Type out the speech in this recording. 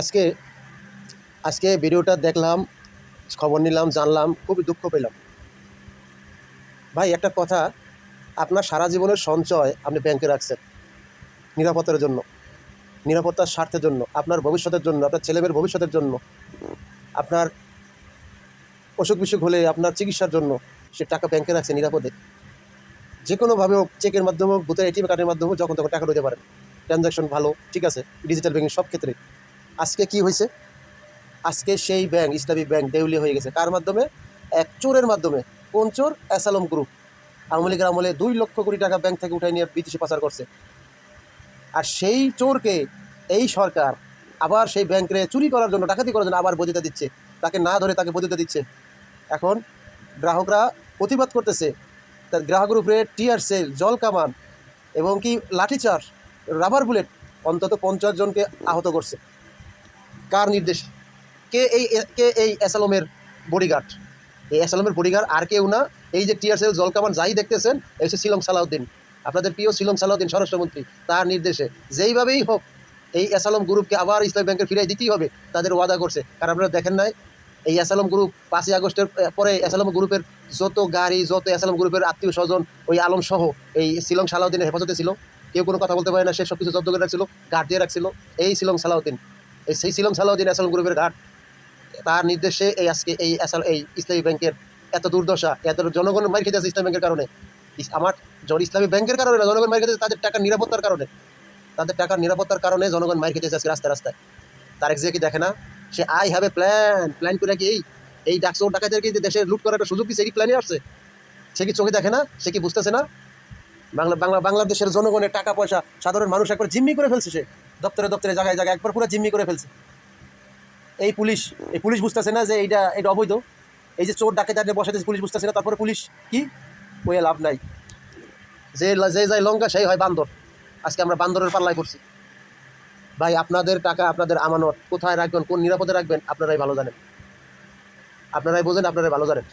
আজকে আজকে ভিডিওটা দেখলাম, খবর নিলাম, জানলাম, খুবই দুঃখ পেলাম। ভাই একটা কথা, আপনার সারা জীবনের সঞ্চয় আপনি ব্যাংকে রাখছেন নিরাপত্তার জন্য, নিরাপত্তার স্বার্থের জন্য, আপনার ভবিষ্যতের জন্য, আপনার ছেলেমেয়ের ভবিষ্যতের জন্য, আপনার অসুখ বিসুখ হলে আপনার চিকিৎসার জন্য সে টাকা ব্যাংকে রাখছে নিরাপদে। যে কোনোভাবে হোক, চেকের মাধ্যমে হোক, ভূতের এটিএম কার্ডের মাধ্যমে হোক, যখন তখন টাকা দিতে পারেন। ট্রানজ্যাকশন ভালো, ঠিক আছে, ডিজিটাল ব্যাংকিং সব ক্ষেত্রে। আজকে কি হয়েছে? আজকে সেই ব্যাংক, ইসলামী ব্যাংক দেউলিয়া হয়ে গেছে। কার মাধ্যমে? এক চোরের মাধ্যমে। কোন চোর? অ্যাসালম গ্রুপ। আওয়ামী লীগের আমলে 2 লক্ষ কোটি টাকা ব্যাংক থেকে উঠাই নিয়ে বিদেশে পাচার করছে। আর সেই চোরকে এই সরকার আবার সেই ব্যাংকে চুরি করার জন্য, ডাকাতি করার জন্য আবার বৈধতা দিচ্ছে। তাকে না ধরে তাকে বৈধতা দিচ্ছে। এখন গ্রাহকরা প্রতিবাদ করতেছে। তার গ্রাহকের উপরে টিয়ার সেল, জল কামান এবং কি লাঠিচার্জ, রাবার বুলেট অন্তত 50 জনকে আহত করছে। কার নির্দেশ? কে এই অ্যাসালমের বডিগার্ড? এই অ্যাসালমের বডিগার্ড আর কেউ না, এই যে টিয়ার সেল, জল কামান যাই দেখতেছেন, এই হচ্ছে শিলং সালাউদ্দিন, আপনাদের প্রিয় শিলং সালাউদ্দিন স্বরাষ্ট্রমন্ত্রী। তার নির্দেশে যেইভাবেই হোক এই অ্যাসালম গ্রুপকে আবার ইসলামী ব্যাংকে ফিরিয়ে দিতেই হবে। তাদের ওয়াদা করছে। কারণ আপনারা দেখেন নাই, এই অ্যাসালম গ্রুপ 5ই আগস্টের পরে অ্যাসালম গ্রুপের যত গাড়ি, যত অ্যাসালম গ্রুপের আত্মীয় স্বজন, ওই আলম সহ এই শিলং সালাউদ্দিনের হেফাজতে ছিল। কেউ কোনো কথা বলতে পারে না, সে সব কিছু জব্দ করে রাখছিল, গার্ড দিয়ে রাখছিল এই শিলং সালাউদ্দিন। সেই শিলং সালাউদ্দিন অ্যাসালম গ্রুপের গার্ড। তার নির্দেশে এই আজকে এই ইসলামী ব্যাংকের এত দুর্দশা, এত জনগণ মার খেতে আছে ইসলামী ব্যাংকের কারণে। আমার ইসলামী ব্যাংকের কারণে না, জনগণ মার খেতে তাদের টাকার নিরাপত্তার কারণে। তাদের টাকার নিরাপত্তার কারণে জনগণ মার খেতে আছে রাস্তায় রাস্তায়। তার এক কি দেখে না, say I have a plan করে কি এই ডাকচোর ডাকাতেরকে যে দেশে লুট করার একটা সুযোগ দিচ্ছে, এই প্ল্যানে আসছে। সে কি চোখে দেখে না? সে কি বুঝতেছে না? বাংলাদেশের জনগণের টাকা পয়সা সাধারণ মানুষ একবার জিম্মি করে ফেলছে। সে দপ্তরে দপ্তরে, জায়গায় জায়গায় একবার পুরো জিম্মি করে ফেলছে। এই পুলিশ বুঝতেছে না যে এটা অবৈধ। এই যে চোর ডাকাত বসাইতেছে, পুলিশ বুঝতেছে না। তারপরে পুলিশ কি ওয়ে লাভ নাই। যে যায় লঙ্কা সেই হয় বান্দর। আজকে আমরা বান্দরের পাল্লায় পড়ছি। ভাই আপনাদের টাকা, আপনাদের আমানত কোথায় রাখবেন, কোন নিরাপদে রাখবেন আপনারাই ভালো জানেন। আপনারাই বোঝেন, আপনারাই ভালো জানেন।